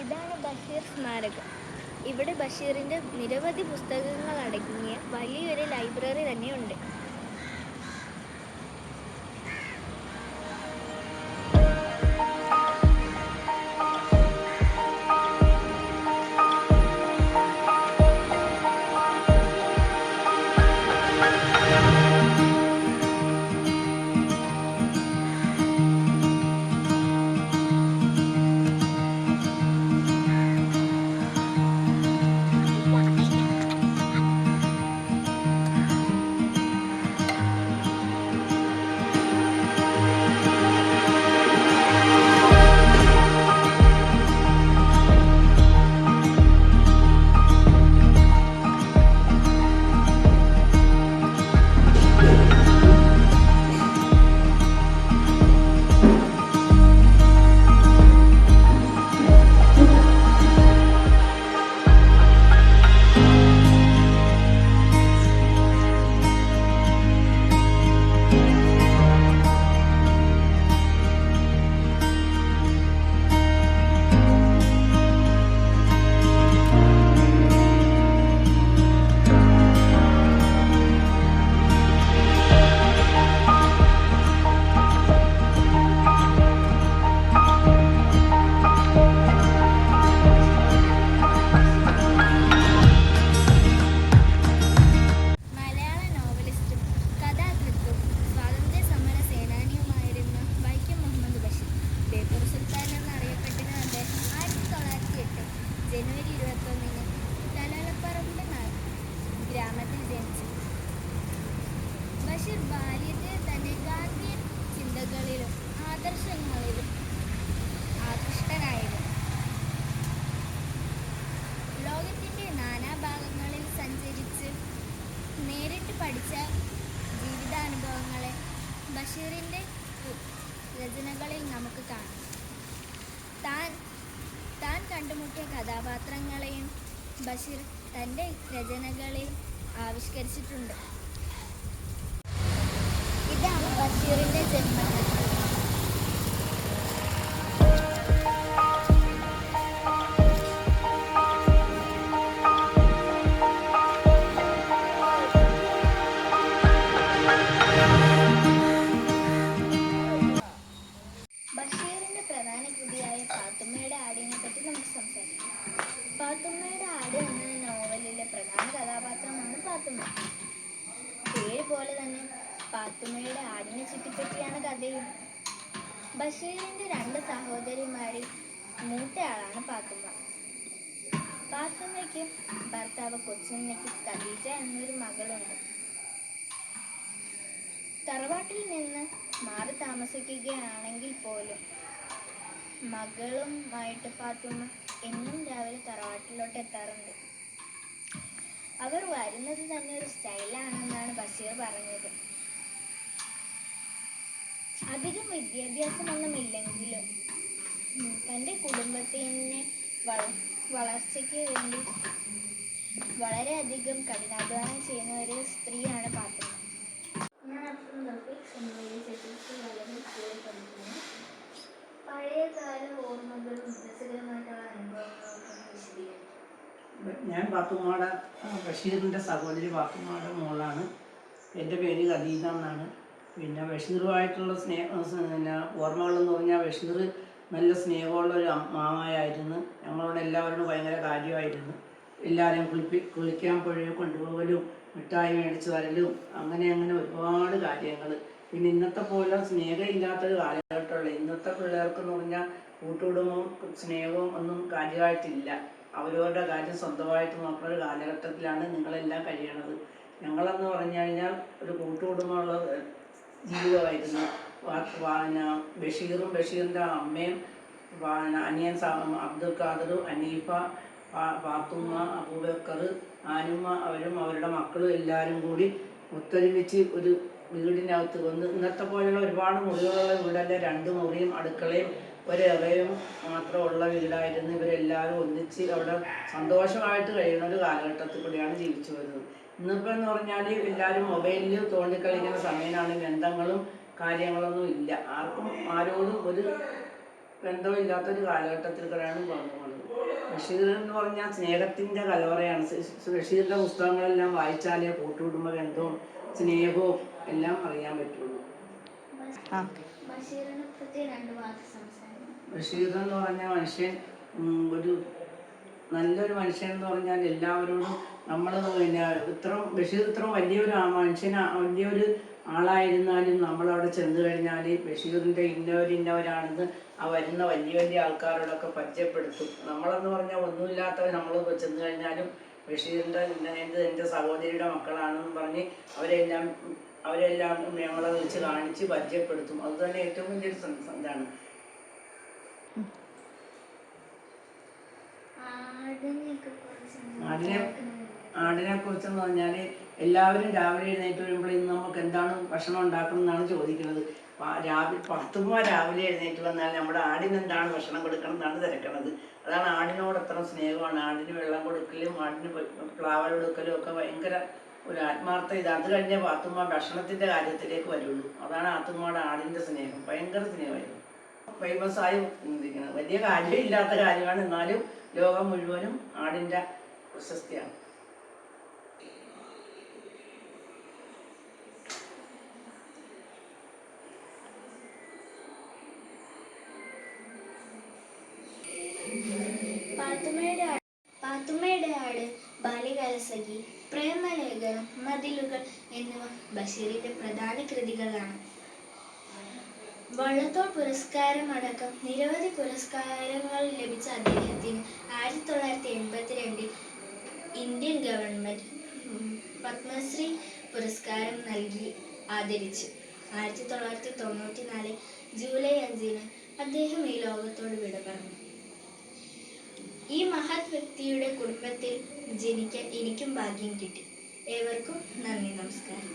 ഇതാണ് ബഷീർ സ്മാരകം. ഇവിടെ ബഷീറിൻ്റെ നിരവധി പുസ്തകങ്ങൾ അടങ്ങിയ വലിയൊരു ലൈബ്രറി തന്നെയുണ്ട്. ജനുവരി 21 തലലപ്പറമ്പ് ഗ്രാമത്തിൽ ജനിച്ചു. ബഷീർ ബാല്യത്തിൽ തന്നെ ഗാന്ധി ചിന്തകളിലും ആദർശങ്ങളിലും ആകൃഷ്ടനായിരുന്നു. ലോകത്തിൻ്റെ നാനാഭാഗങ്ങളിൽ സഞ്ചരിച്ച് നേരിട്ട് പഠിച്ച ജീവിതാനുഭവങ്ങളെ ബഷീറിൻ്റെ രചനകളിൽ നമുക്ക് കാണാം. താൻ കണ്ടുമുട്ടിയ കഥാപാത്രങ്ങളെയും ബഷീർ തൻ്റെ രചനകളിൽ ആവിഷ്കരിച്ചിട്ടുണ്ട്. ഇതാണ് ബഷീറിൻ്റെ ജന്മദിനം. ബഷീറിൻ്റെ പ്രധാന കൃതിയായ പാത്തുമ്മയുടെ ആടിനെ പറ്റി നമുക്ക് സംസാരിക്കാം. പാത്തുമ്മയുടെ ആട് എന്ന നോവലിലെ പ്രധാന കഥാപാത്രമാണ് പാത്തുമ്മ. പേര് പോലെ തന്നെ പാത്തുമ്മയുടെ ആടിനെ ചുറ്റിപ്പറ്റിയാണ് കഥയും. ബഷീറിൻ്റെ 2 സഹോദരിമാരിൽ മൂത്തയാളാണ് പാത്തുമ്മ. പാത്തുമ്മയ്ക്ക് ഭർത്താവ് കൊച്ചുമ്മയ്ക്ക് ഖദീജ എന്നൊരു മകളുണ്ട്. തറവാട്ടിൽ നിന്ന് മാറി താമസിക്കുകയാണെങ്കിൽ പോലും മകളുമായിട്ട് പാത്തുമ്മ എന്നും രാവിലെ തറവാട്ടിലോട്ട് എത്താറുണ്ട്. അവർ വരുന്നത് തന്നെ ഒരു സ്റ്റൈലാണെന്നാണ് ബഷീർ പറഞ്ഞത്. അധികം വിദ്യാഭ്യാസമൊന്നുമില്ലെങ്കിലും തൻ്റെ കുടുംബത്തിൻ്റെ വളർച്ചയ്ക്ക് വേണ്ടി വളരെയധികം കഠിനാധ്വാനം ചെയ്യുന്ന ഒരു സ്ത്രീയാണ് പാത്തുമ്മ. ഞാൻ പഴയകാല ഓർമ്മകളും രസകരമായിട്ടുള്ള അനുഭവങ്ങളും. ഞാൻ പാത്തുമ്മയുടെ ബഷീറിൻ്റെ സഹോദരി പാത്തുമ്മയുടെ മോളാണ്. എൻ്റെ പേര് ഖദീജ എന്നാണ്. പിന്നെ ബഷീറുമായിട്ടുള്ള പിന്നെ ഓർമ്മകളെന്ന് പറഞ്ഞാൽ ബഷീർ നല്ല സ്നേഹമുള്ളൊരു മാമായായിരുന്നു. ഞങ്ങളോട് എല്ലാവരോടും ഭയങ്കര കാര്യമായിരുന്നു. എല്ലാവരെയും കുളിക്കാൻ പുഴയെ കൊണ്ടുപോകലും മിഠായി മേടിച്ച് തരലും അങ്ങനെ ഒരുപാട് കാര്യങ്ങൾ. പിന്നെ ഇന്നത്തെ പോലെ സ്നേഹമില്ലാത്തൊരു കാലഘട്ടമുള്ള ഇന്നത്തെ പിള്ളേർക്കെന്ന് പറഞ്ഞാൽ കൂട്ടുകുടുംബവും സ്നേഹവും ഒന്നും കാര്യമായിട്ടില്ല. അവരവരുടെ കാര്യം സ്വന്തമായിട്ട് നോക്കുന്ന ഒരു കാലഘട്ടത്തിലാണ് നിങ്ങളെല്ലാം കഴിയണത്. ഞങ്ങളെന്ന് പറഞ്ഞു കഴിഞ്ഞാൽ ഒരു കൂട്ടുകുടുംബമുള്ള ജീവിതമായിരുന്നു. ബഷീറും ബഷീറിൻ്റെ അമ്മയും അനിയൻ അബ്ദുൽ ഖാദർ, അനീഫ, പാത്തുമ്മ, അബൂബക്കർ, ആനുമ്മ, അവരും അവരുടെ മക്കളും എല്ലാവരും കൂടി ഒത്തൊരുമിച്ച് ഒരു വീടിനകത്ത് വന്ന് ഇന്നത്തെ പോലെയുള്ള ഒരുപാട് മുറികളുള്ള വീടല്ല. 2 മുറിയും അടുക്കളയും ഒരേറയും മാത്രമുള്ള വീടായിരുന്നു. ഇവരെല്ലാവരും ഒന്നിച്ച് അവിടെ സന്തോഷമായിട്ട് കഴിയുന്ന ഒരു കാലഘട്ടത്തിൽ കൂടിയാണ് ജീവിച്ചു വരുന്നത്. ഇന്നിപ്പോൾ എന്ന് പറഞ്ഞാൽ എല്ലാവരും മൊബൈലിൽ തോണ്ടിക്കളിക്കുന്ന സമയമാണ്. ബന്ധങ്ങളും കാര്യങ്ങളൊന്നും ഇല്ല. ആർക്കും ആരോടും ഒരു ബന്ധമില്ലാത്തൊരു കാലഘട്ടത്തിൽ കൂടെയാണ് പോകുന്നത്. ബഷീർ എന്ന് പറഞ്ഞാൽ സ്നേഹത്തിൻ്റെ കലവറയാണ്. ബഷീറിൻ്റെ പുസ്തകങ്ങളെല്ലാം വായിച്ചാലേ കൂട്ടുകുടുംബ ബന്ധവും സ്നേഹവും എല്ലാം അറിയാൻ പറ്റുള്ളൂ. ബഷീറിനെ പറ്റി 2 വാക്ക് സംസാരിക്കും. ബഷീർ എന്ന് പറഞ്ഞ മനുഷ്യൻ ഒരു നല്ലൊരു മനുഷ്യൻ എന്ന് പറഞ്ഞാൽ എല്ലാവരോടും നമ്മൾ പിന്നെ ബഷീർ ഇത്ര വലിയൊരു വലിയൊരു ആളായിരുന്നാലും നമ്മളവിടെ ചെന്ന് കഴിഞ്ഞാൽ ബഷീറിൻ്റെ ഇന്നവരാണെന്ന് ആ വരുന്ന വലിയ വലിയ ആൾക്കാരോടൊക്കെ പരിചയപ്പെടുത്തും. നമ്മളെന്ന് പറഞ്ഞാൽ ഒന്നുമില്ലാത്തവർ നമ്മൾ ചെന്ന് കഴിഞ്ഞാലും ബഷീറിൻ്റെ എൻ്റെ സഹോദരിയുടെ മക്കളാണെന്ന് പറഞ്ഞ് അവരെല്ലാം ഞങ്ങളെ വിളിച്ച് കാണിച്ച് പരിചയപ്പെടുത്തും. അത് തന്നെ ഏറ്റവും വലിയൊരു ഇതാണ്. ആടിനെ കുറിച്ചെന്ന് പറഞ്ഞാൽ എല്ലാവരും രാവിലെ എഴുന്നേറ്റ് വരുമ്പോൾ ഇന്ന് നമുക്ക് എന്താണ് ഭക്ഷണം ഉണ്ടാക്കണം എന്നാണ് ചോദിക്കുന്നത്. രാവിലെ എഴുന്നേറ്റ് വന്നാൽ നമ്മുടെ ആടിന് എന്താണ് ഭക്ഷണം കൊടുക്കണം എന്നാണ് തിരക്കണത്. അതാണ് ആടിനോട് എത്ര സ്നേഹമാണ്. ആടിന് വെള്ളം കൊടുക്കലും ആടിന് പ്ലാവൽ കൊടുക്കലും ഒക്കെ ഭയങ്കര ഒരു ആത്മാർത്ഥ അത് കഴിഞ്ഞ പാത്തുമ്മ ഭക്ഷണത്തിൻ്റെ കാര്യത്തിലേക്ക് വരുള്ളൂ. അതാണ് പാത്തുമ്മയുടെ ആടിൻ്റെ സ്നേഹം. ഭയങ്കര സ്നേഹമായിരുന്നു. ഫേമസായി ഇരിക്കുന്നത് വലിയ കാര്യമില്ലാത്ത കാര്യമാണ്, എന്നാലും ലോകം മുഴുവനും ആടിൻ്റെ പ്രശസ്തിയാണ്. പാത്തുമ്മയുടെ ആട്, ബാല്യകാലസഖി, പ്രേമലേഖനം, മതിലുകൾ എന്നിവ ബഷീറിന്റെ പ്രധാന കൃതികളാണ്. വള്ളത്തോൾ പുരസ്കാരം അടക്കം നിരവധി പുരസ്കാരങ്ങൾ ലഭിച്ച അദ്ദേഹത്തിന് 1982 ഇന്ത്യൻ ഗവൺമെന്റ് പത്മശ്രീ പുരസ്കാരം നൽകി ആദരിച്ചു. 1994 ജൂലൈ 5 അദ്ദേഹം ഈ ലോകത്തോട് വിട പറഞ്ഞു. ഈ മഹത് വ്യക്തിയുടെ കുടുംബത്തിൽ ജനിക്കാൻ എനിക്കും ഭാഗ്യം കിട്ടി. ഏവർക്കും നന്ദി, നമസ്കാരം.